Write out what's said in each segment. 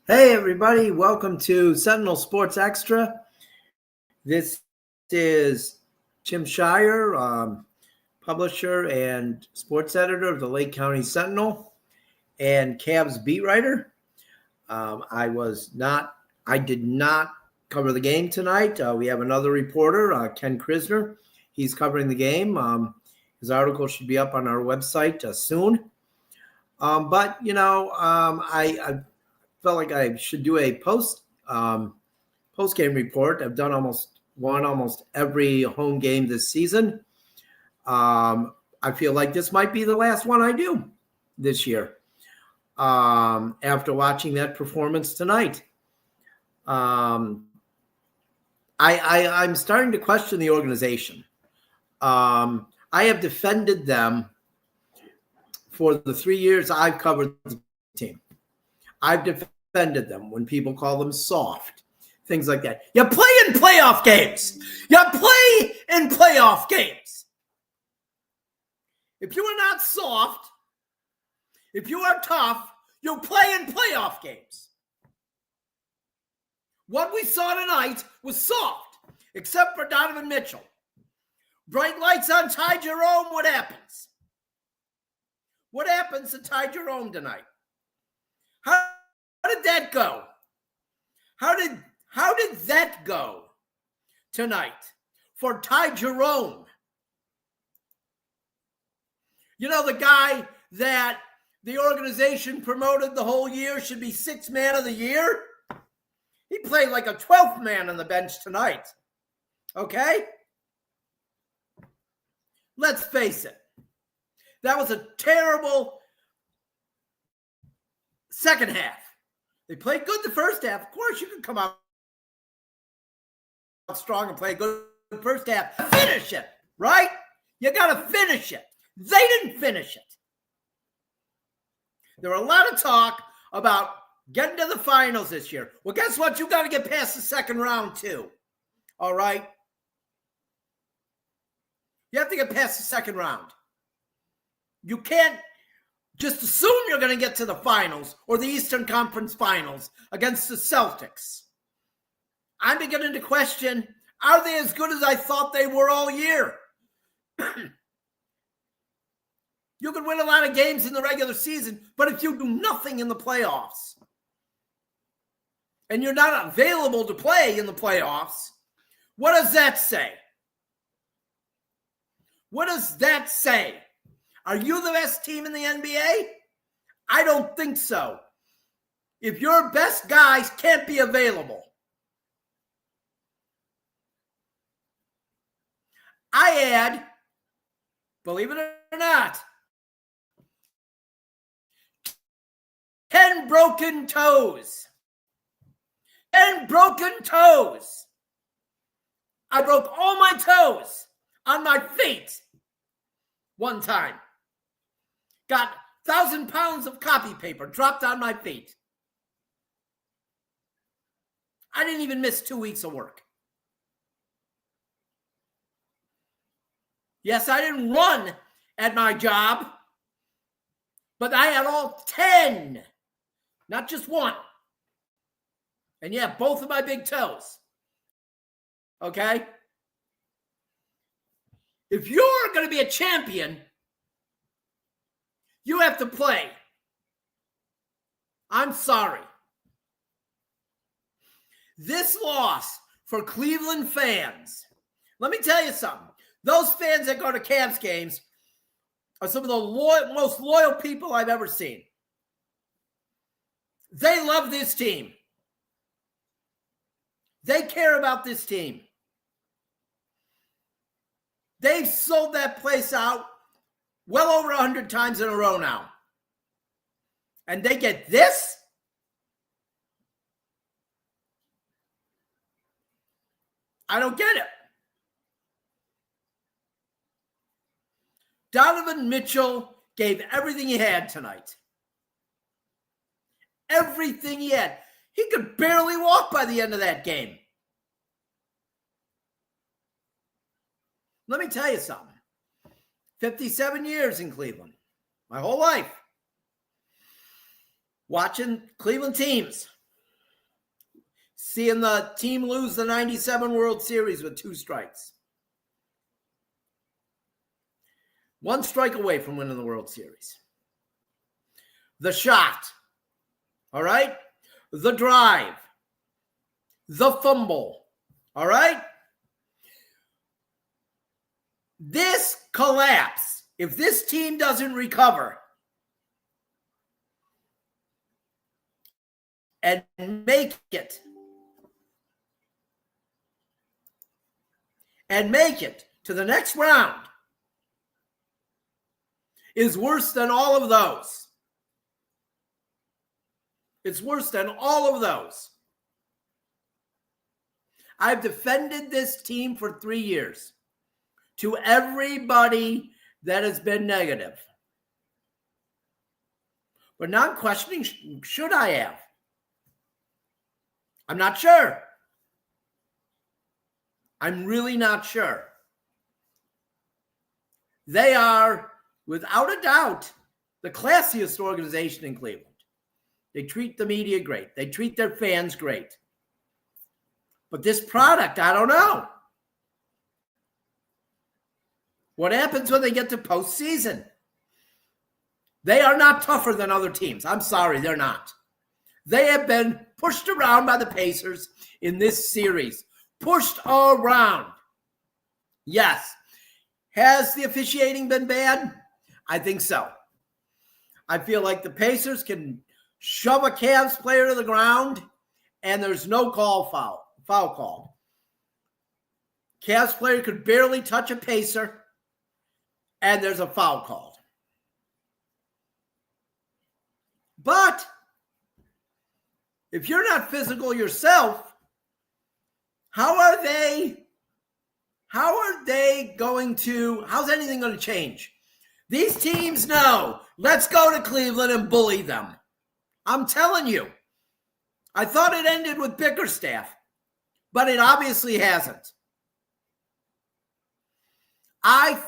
Hey, everybody. Welcome to Sentinel Sports Extra. This is Tim Shire, publisher and sports editor of the Lake County Sentinel and Cavs beat writer. I did not cover the game tonight. We have another reporter, Ken Krisner. He's covering the game. His article should be up on our website soon. I felt like I should do a post-game report. I've done almost every home game this season. I feel like this might be the last one I do this year after watching that performance tonight. I'm starting to question the organization. I have defended them for the 3 years I've covered the team. I've defended them when people call them soft, things like that. You play in playoff games. If you are not soft, if you are tough, you'll play in playoff games. What we saw tonight was soft, except for Donovan Mitchell. Bright lights on Ty Jerome. What happens? What happens to Ty Jerome tonight? How did that go? How did that go tonight for Ty Jerome? You know, the guy that the organization promoted the whole year should be sixth man of the year? He played like a 12th man on the bench tonight. Okay? Let's face it. That was a terrible second half. They played good the first half. Of course, you can come out strong and play good the first half. Finish it, right? You got to finish it. They didn't finish it. There were a lot of talk about getting to the finals this year. Well, guess what? You got to get past the second round too. All right? You have to get past the second round. You can't just assume you're going to get to the finals or the Eastern Conference Finals against the Celtics. I'm beginning to question, are they as good as I thought they were all year? You can win a lot of games in the regular season, but if you do nothing in the playoffs and you're not available to play in the playoffs, what does that say? What does that say? Are you the best team in the NBA? I don't think so. If your best guys can't be available. I add, believe it or not, 10 broken toes. 10 broken toes. I broke all my toes on my feet one time. Got 1,000 pounds of copy paper dropped on my feet. I didn't even miss 2 weeks of work. Yes, I didn't run at my job, but I had all 10, not just one. And yeah, both of my big toes. Okay? If you're going to be a champion, you have to play. I'm sorry. This loss for Cleveland fans, let me tell you something. Those fans that go to Cavs games are some of the most loyal people I've ever seen. They love this team. They care about this team. They've sold that place out well over 100 times in a row now. And they get this? I don't get it. Donovan Mitchell gave everything he had tonight. Everything he had. He could barely walk by the end of that game. Let me tell you something. 57 years in Cleveland. My whole life. Watching Cleveland teams. seeing the team lose the 97 World Series with 2 strikes. 1 strike away from winning the World Series. The shot, all right? The drive, the fumble, all right? This collapse, if this team doesn't recover and make it to the next round, is worse than all of those. It's worse than all of those. I've defended this team for 3 years to everybody that has been negative. But now I'm questioning, should I have? I'm not sure. I'm really not sure. They are, without a doubt, the classiest organization in Cleveland. They treat the media great. They treat their fans great. But this product, I don't know. What happens when they get to postseason? They are not tougher than other teams. I'm sorry, they're not. They have been pushed around by the Pacers in this series. Pushed around. Yes. Has the officiating been bad? I think so. I feel like the Pacers can shove a Cavs player to the ground and there's no foul called. Cavs player could barely touch a Pacer and there's a foul called. But if you're not physical yourself, how's anything going to change? These teams know, let's go to Cleveland and bully them. I'm telling you. I thought it ended with Bickerstaff, but it obviously hasn't. I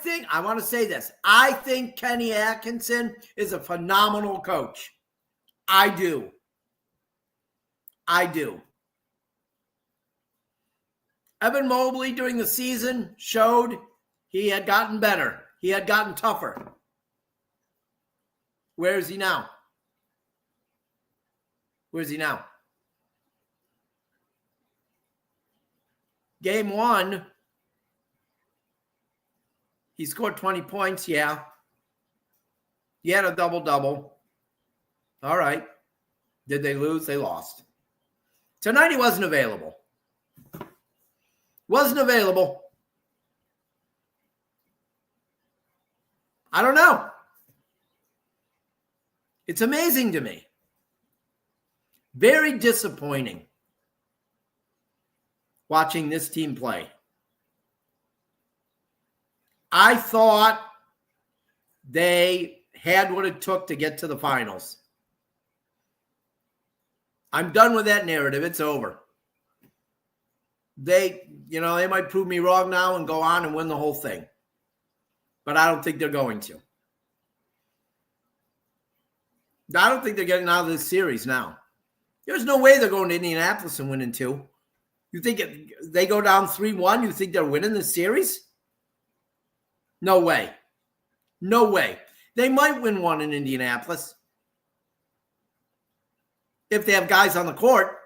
want to say this. I think Kenny Atkinson is a phenomenal coach. I do. Evan Mobley during the season showed he had gotten better. He had gotten tougher. Where is he now? Game 1, he scored 20 points, yeah. He had a double-double. All right. Did they lose? They lost. Tonight he wasn't available. I don't know. It's amazing to me. Very disappointing watching this team play. I thought they had what it took to get to the finals. I'm done with that narrative. It's over. They might prove me wrong now and go on and win the whole thing. But I don't think they're going to. I don't think they're getting out of this series now. There's no way they're going to Indianapolis and winning 2. You think they go down 3-1, you think they're winning the series? No way. They might win 1 in Indianapolis if they have guys on the court.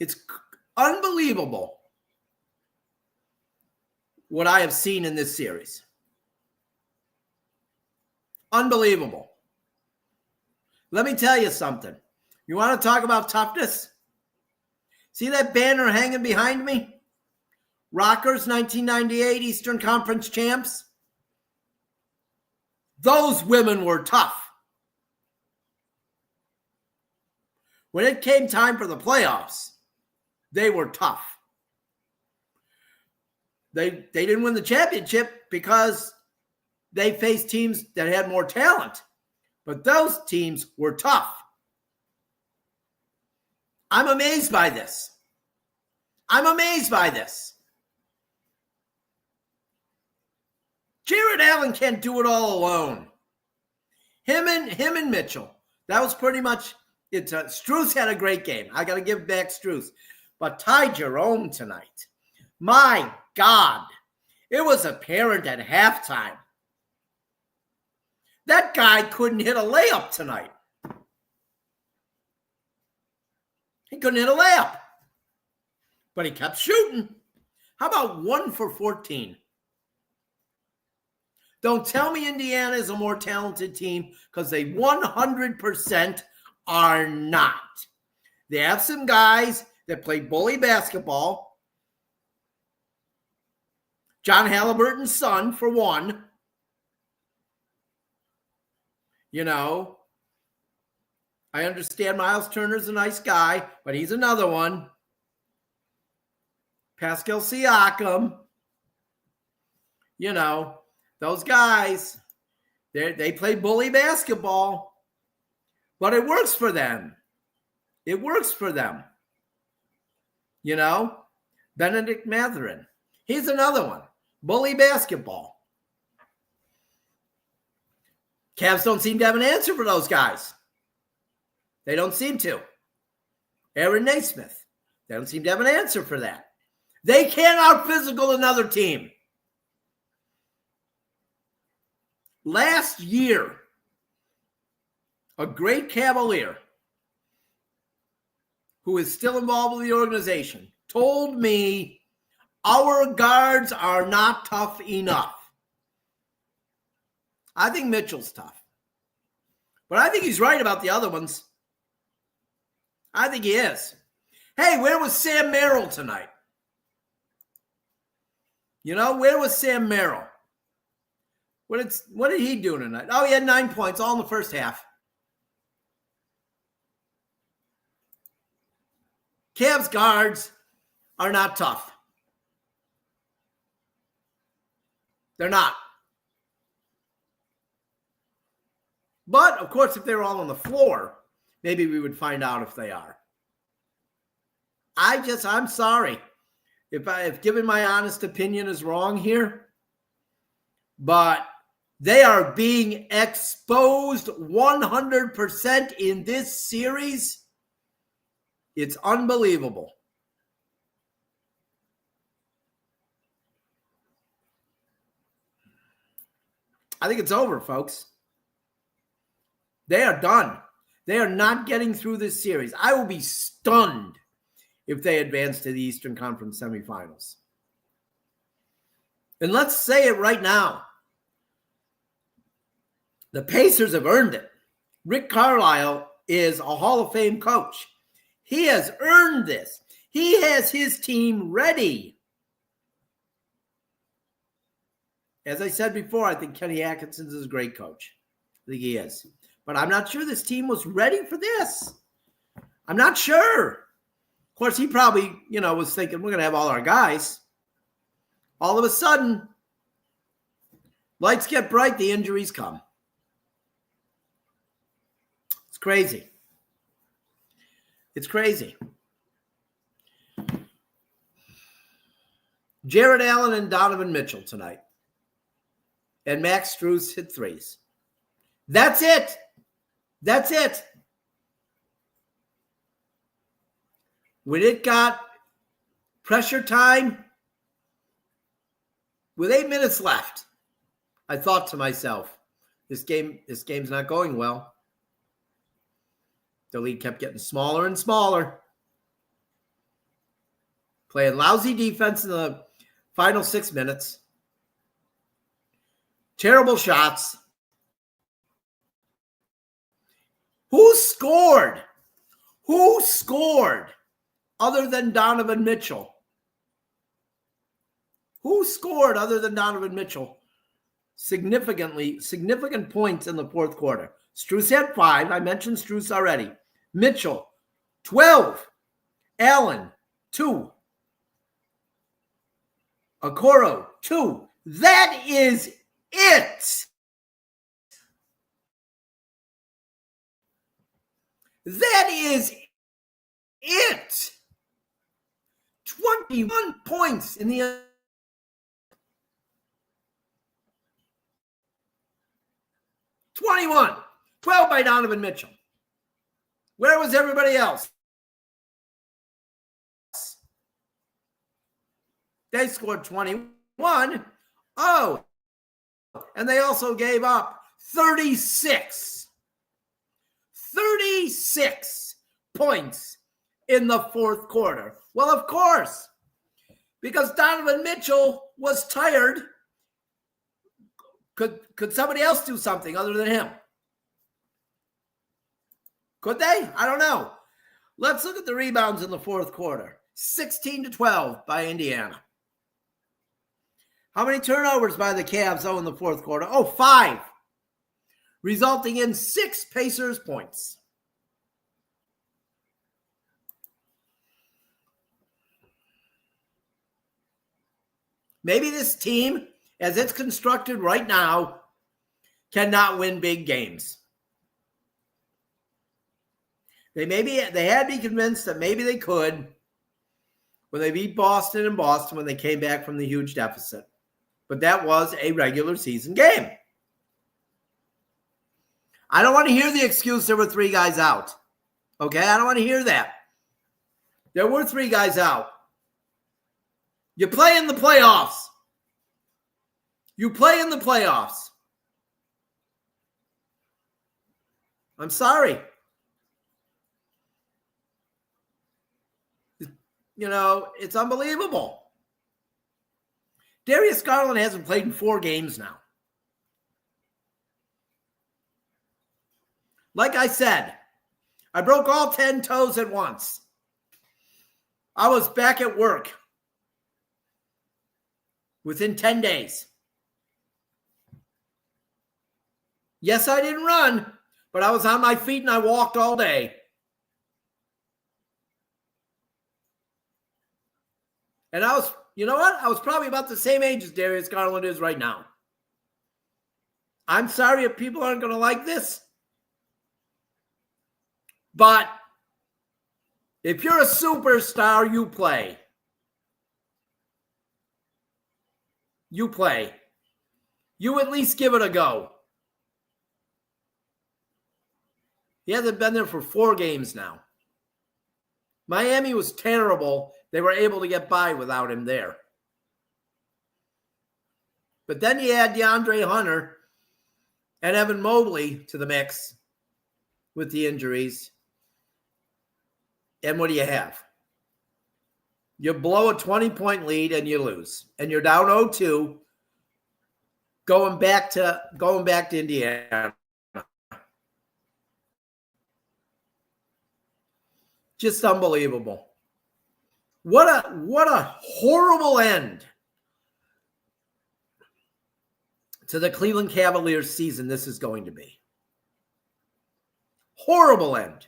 It's unbelievable what I have seen in this series. Unbelievable. Let me tell you something. You want to talk about toughness? See that banner hanging behind me? Rockers 1998 Eastern Conference champs. Those women were tough. When it came time for the playoffs, they were tough. They didn't win the championship because they faced teams that had more talent. But those teams were tough. I'm amazed by this. Jared Allen can't do it all alone. Him and Mitchell. That was pretty much Strus had a great game. I got to give back Strus. But Ty Jerome tonight, my God, it was apparent at halftime. That guy couldn't hit a layup tonight. He couldn't hit a layup. But he kept shooting. How about 1 for 14? Don't tell me Indiana is a more talented team, because they 100% are not. They have some guys that play bully basketball. John Halliburton's son, for one. You know, I understand Miles Turner's a nice guy, but he's another one. Pascal Siakam. You know, those guys, they play bully basketball, but it works for them. It works for them. You know, Benedict Mathurin, he's another one. Bully basketball. Cavs don't seem to have an answer for those guys. They don't seem to. Aaron Naismith, they don't seem to have an answer for that. They can't out-physical another team. Last year, a great Cavalier who is still involved with the organization told me our guards are not tough enough. I think Mitchell's tough. But I think he's right about the other ones. I think he is. Hey, where was Sam Merrill tonight? You know, where was Sam Merrill? What did he do tonight? Oh, he had 9 points all in the first half. Cavs guards are not tough. They're not. But, of course, if they were all on the floor, maybe we would find out if they are. I'm sorry if giving my honest opinion is wrong here, but they are being exposed 100% in this series. It's unbelievable. I think it's over, folks. They are done. They are not getting through this series. I will be stunned if they advance to the Eastern Conference semifinals. And let's say it right now. The Pacers have earned it. Rick Carlisle is a Hall of Fame coach. He has earned this. He has his team ready. As I said before, I think Kenny Atkinson is a great coach. I think he is. But I'm not sure this team was ready for this. I'm not sure. Of course, he probably, was thinking, we're going to have all our guys. All of a sudden, lights get bright, the injuries come. It's crazy. It's crazy. Jared Allen and Donovan Mitchell tonight. And Max Strus hit threes. That's it. That's it. When it got pressure time, with 8 minutes left, I thought to myself, this game's not going well. The lead kept getting smaller and smaller. Playing lousy defense in the final 6 minutes. Terrible shots. Who scored? Who scored other than Donovan Mitchell? Who scored other than Donovan Mitchell? Significant points in the fourth quarter. Strus had 5. I mentioned Strus already. Mitchell, 12. Allen, 2. Okoro, 2. That is it. That is it. 21 points in the 21. 12 by Donovan Mitchell. Where was everybody else? They scored 21. Oh, and they also gave up 36. 36 points in the fourth quarter. Well, of course, because Donovan Mitchell was tired. Could somebody else do something other than him? Could they? I don't know. Let's look at the rebounds in the fourth quarter. 16-12 by Indiana. How many turnovers by the Cavs, in the fourth quarter? 5. Resulting in 6 Pacers points. Maybe this team, as it's constructed right now, cannot win big games. They had me convinced that maybe they could when they beat Boston in Boston when they came back from the huge deficit. But that was a regular season game. I don't want to hear the excuse there were 3 guys out. Okay? I don't want to hear that. There were 3 guys out. You play in the playoffs. You play in the playoffs. I'm sorry. It's unbelievable. Darius Garland hasn't played in 4 games now. Like I said, I broke all 10 toes at once. I was back at work within 10 days. Yes, I didn't run, but I was on my feet and I walked all day. And I was, I was probably about the same age as Darius Garland is right now. I'm sorry if people aren't going to like this. But if you're a superstar, you play. You play. You at least give it a go. He hasn't been there for 4 games now. Miami was terrible. They were able to get by without him there. But then you add DeAndre Hunter and Evan Mobley to the mix with the injuries. And what do you have? You blow a 20-point lead and you lose. And you're down 0-2 going back to Indiana. Just unbelievable. What a horrible end to the Cleveland Cavaliers season this is going to be. Horrible end.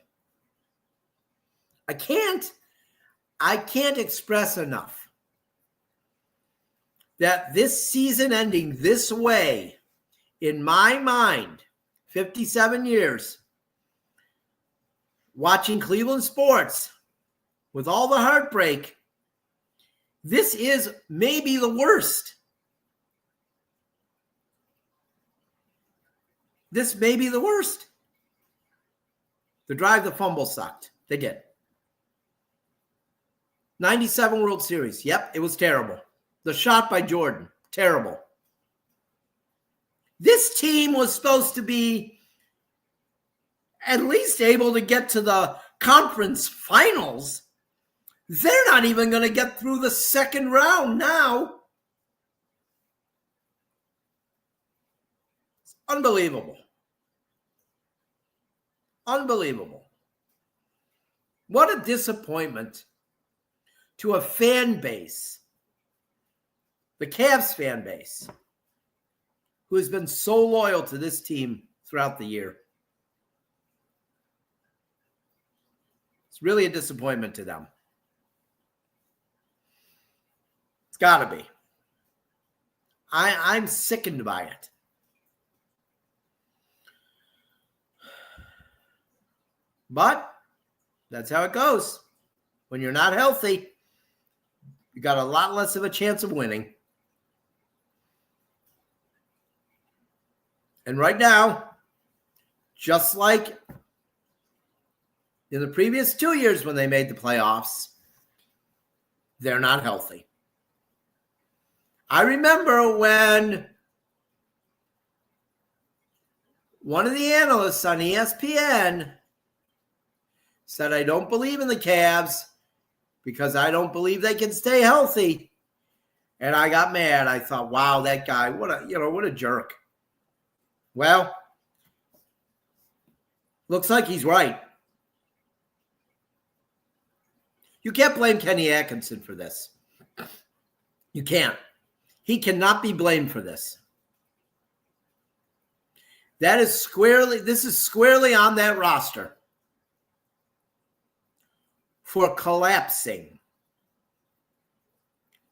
I can't express enough that this season ending this way, in my mind, 57 years, watching Cleveland sports with all the heartbreak, this is maybe the worst. This may be the worst. The drive, the fumble sucked. They did. 97 World Series. Yep, it was terrible. The shot by Jordan, terrible. This team was supposed to be at least able to get to the conference finals. They're not even going to get through the second round now. It's unbelievable. Unbelievable. What a disappointment to a fan base, the Cavs fan base, who has been so loyal to this team throughout the year. It's really a disappointment to them. It's got to be. I'm sickened by it. But that's how it goes. When you're not healthy, you got a lot less of a chance of winning. And right now, just like in the previous 2 years when they made the playoffs, they're not healthy. I remember when one of the analysts on ESPN said, I don't believe in the Cavs because I don't believe they can stay healthy. And I got mad. I thought, wow, that guy, what a jerk. Well, looks like he's right. You can't blame Kenny Atkinson for this. You can't. He cannot be blamed for this. This is squarely on that roster for collapsing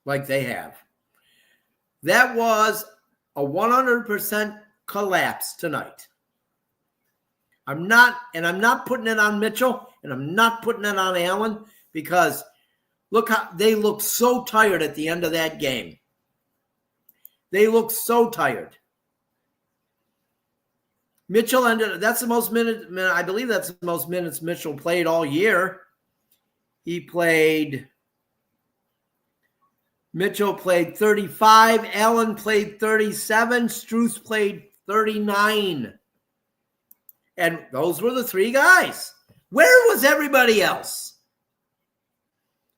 like they have. That was a 100% collapse tonight. I'm not putting it on Mitchell, and I'm not putting it on Allen, because look how they look so tired at the end of that game. They look so tired. Mitchell that's the most minutes, I believe that's the most minutes Mitchell played all year. Mitchell played 35, Allen played 37, Strus played 39. And those were the three guys. Where was everybody else?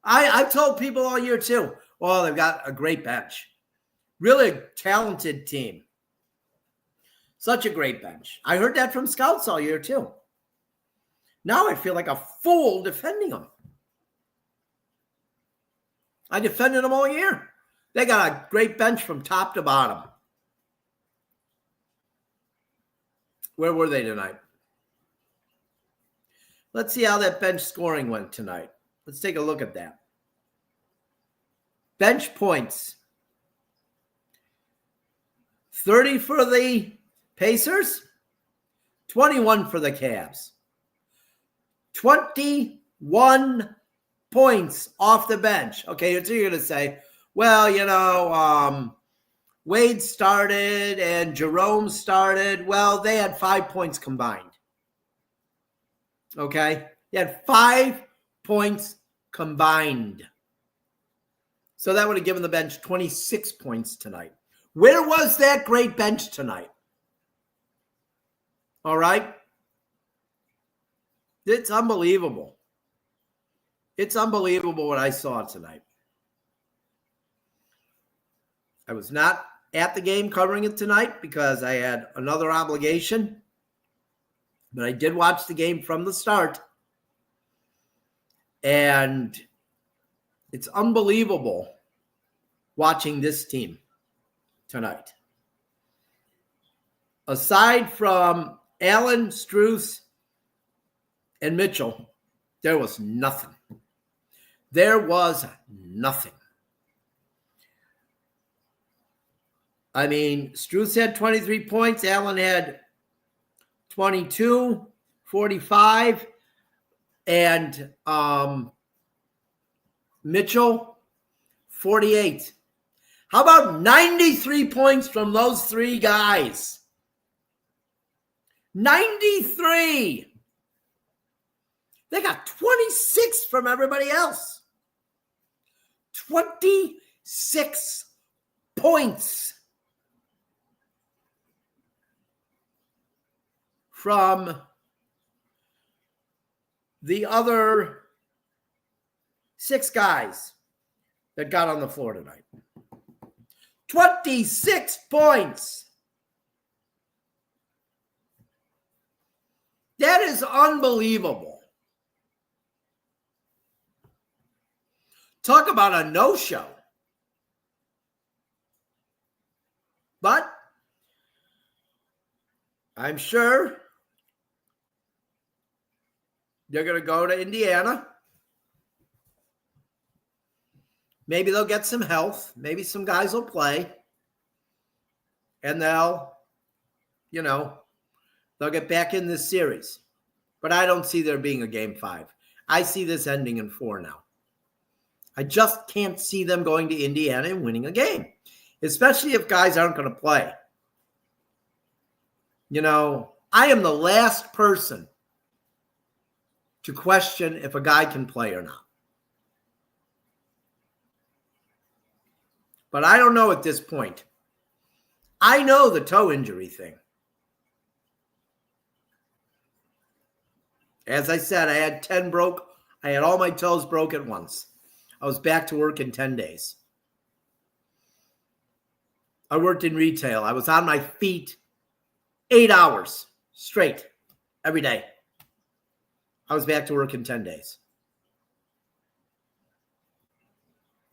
I've told people all year too, well, they've got a great bench. Really talented team. Such a great bench. I heard that from scouts all year too. Now I feel like a fool defending them. I defended them all year. They got a great bench from top to bottom. Where were they tonight? Let's see how that bench scoring went tonight. Let's take a look at that. Bench points. 30 for the Pacers, 21 for the Cavs. 21 points off the bench. Okay, so you're going to say, well, Wade started and Jerome started. Well, they had 5 points combined. Okay? They had 5 points combined. So that would have given the bench 26 points tonight. Where was that great bench tonight? All right? It's unbelievable. It's unbelievable what I saw tonight. I was not at the game covering it tonight because I had another obligation. But I did watch the game from the start. And it's unbelievable watching this team tonight. Aside from Allen, Strus, and Mitchell, there was nothing. There was nothing. I mean, Strus had 23 points. Allen had 22, 45, and Mitchell, 48. How about 93 points from those three guys? 93. They got 26 from everybody else. 26 points from the other 6 guys that got on the floor tonight. 26 points. That is unbelievable. Talk about a no-show. But I'm sure they're going to go to Indiana. Maybe they'll get some health. Maybe some guys will play. And they'll get back in this series. But I don't see there being a game 5. I see this ending in 4 now. I just can't see them going to Indiana and winning a game, especially if guys aren't going to play. I am the last person to question if a guy can play or not. But I don't know at this point. I know the toe injury thing. As I said, I had 10 broke. I had all my toes broke at once. I was back to work in 10 days. I worked in retail. I was on my feet 8 hours straight every day. I was back to work in 10 days.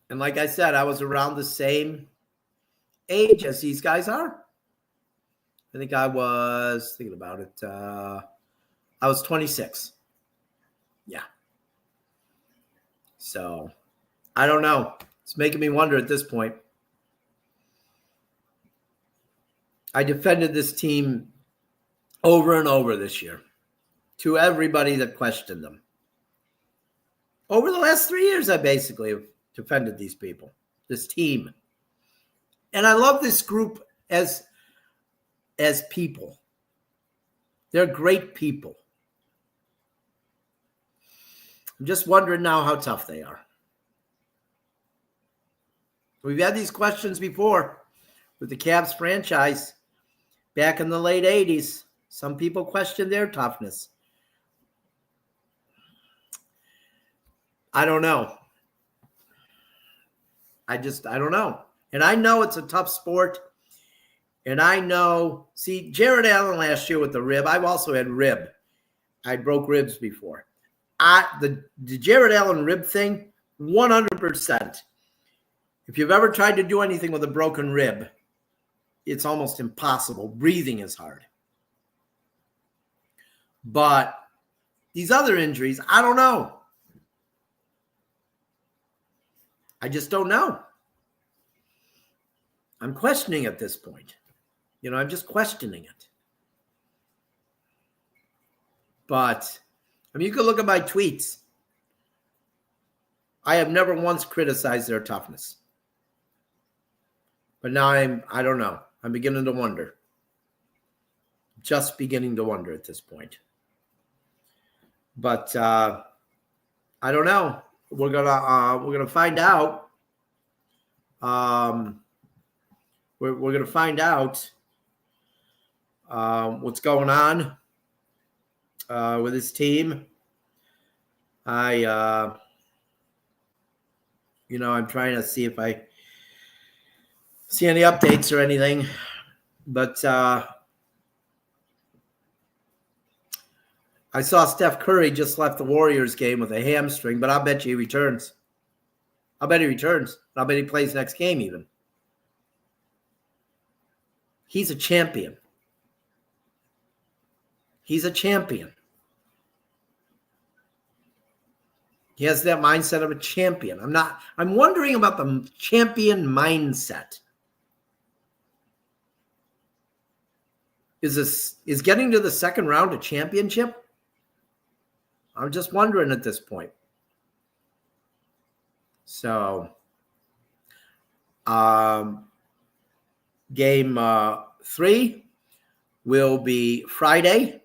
And like I said, I was around the same age as these guys are. I think I was, thinking about it, I was 26. Yeah. So, I don't know. It's making me wonder at this point. I defended this team over and over this year to everybody that questioned them. Over the last 3 years, I basically have defended these people, this team. And I love this group as people. They're great people. I'm just wondering now how tough they are. We've had these questions before with the Cavs franchise back in the late 80s. Some people questioned their toughness. I don't know. I don't know. And I know it's a tough sport. And I know, see, Jared Allen last year with the rib, I've also had rib. I broke ribs before. The Jared Allen rib thing, 100%. If you've ever tried to do anything with a broken rib, it's almost impossible. Breathing is hard. But these other injuries, I don't know. I just don't know. I'm questioning at this point. I'm just questioning it. But, you can look at my tweets. I have never once criticized their toughness. But now I don't know. I'm beginning to wonder. Just beginning to wonder at this point. But I don't know. We're gonna find out. We're gonna find out what's going on with this team. I'm trying to see if I see any updates or anything, but I saw Steph Curry just left the Warriors game with a hamstring, but I'll bet you he returns. I'll bet he returns. I'll bet he plays next game even. He's a champion. He's a champion. He has that mindset of a champion. I'm wondering about the champion mindset. Is getting to the second round a championship? I'm just wondering at this point. So, game 3 will be Friday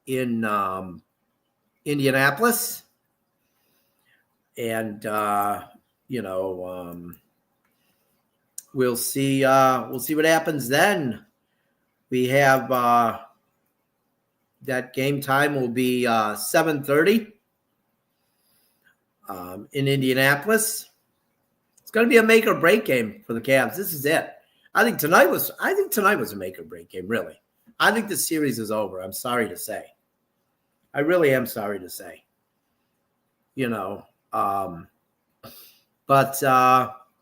in Indianapolis. And, we'll see what happens then. We have that game time will be 7:30 in Indianapolis. It's going to be a make or break game for the Cavs. This is it. I think tonight was a make or break game, really. I think the series is over. I'm sorry to say. I really am sorry to say. But I'm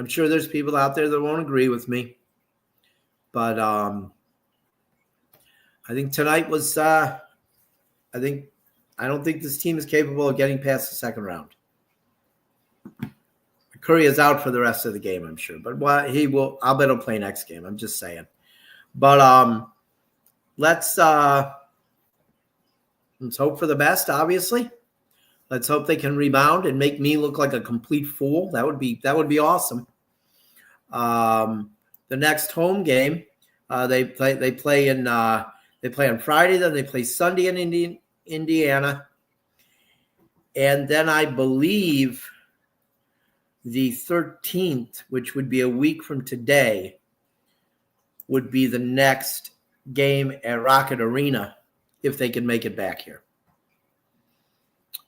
sure there's people out there that won't agree with me. But I think tonight was I don't think this team is capable of getting past the second round. Curry is out for the rest of the game, I'm sure. But I'll bet he'll play next game. I'm just saying. But let's hope for the best, obviously. Let's hope they can rebound and make me look like a complete fool. That would be awesome. The next home game, they play on Friday. Then they play Sunday in Indiana. And then I believe the 13th, which would be a week from today, would be the next game at Rocket Arena if they can make it back here.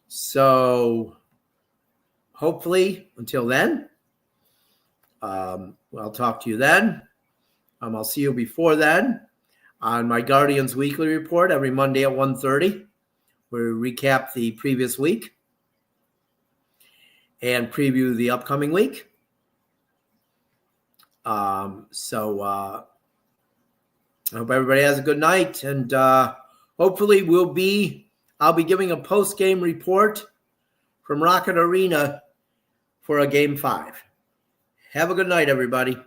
So hopefully until then, I'll talk to you then. I'll see you before then on my Guardians Weekly Report every Monday at 1:30, where we recap the previous week and preview the upcoming week. So I hope everybody has a good night, and hopefully I'll be giving a post-game report from Rocket Arena for a Game 5. Have a good night, everybody.